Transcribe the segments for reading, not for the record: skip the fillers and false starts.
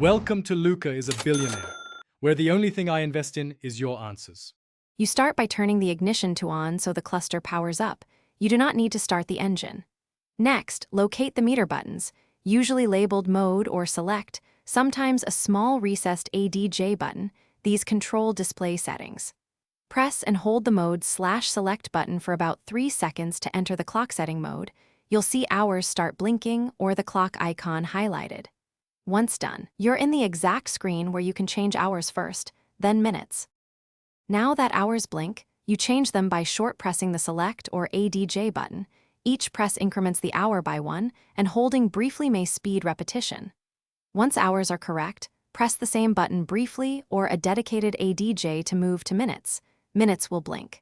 Welcome to Luca is a billionaire, where the only thing I invest in is your answers. You start by turning the ignition to on so the cluster powers up. You do not need to start the engine. Next, locate the meter buttons, usually labeled Mode or Select, sometimes a small recessed ADJ button. These control display settings. Press and hold the Mode/Select button for about 3 seconds to enter the clock setting mode. You'll see hours start blinking or the clock icon highlighted. Once done, you're in the exact screen where you can change hours first, then minutes. Now that hours blink, you change them by short pressing the Select or ADJ button. Each press increments the hour by 1, and holding briefly may speed repetition. Once hours are correct, press the same button briefly or a dedicated ADJ to move to minutes. Minutes will blink.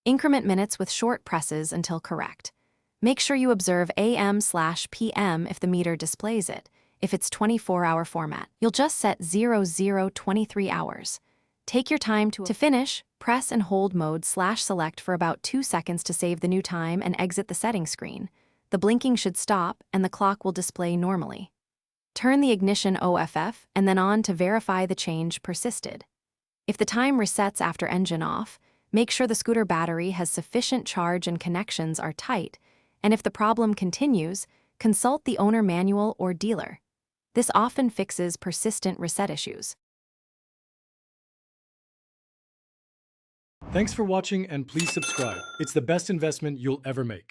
Increment minutes with short presses until correct. Make sure you observe AM/PM if the meter displays it. If it's 24-hour format, you'll just set 0023 hours. Take your time to finish, press and hold Mode/Select for about 2 seconds to save the new time and exit the settings screen. The blinking should stop and the clock will display normally. Turn the ignition OFF and then on to verify the change persisted. If the time resets after engine off, make sure the scooter battery has sufficient charge and connections are tight, and if the problem continues, consult the owner manual or dealer. This often fixes persistent reset issues. Thanks for watching and please subscribe. It's the best investment you'll ever make.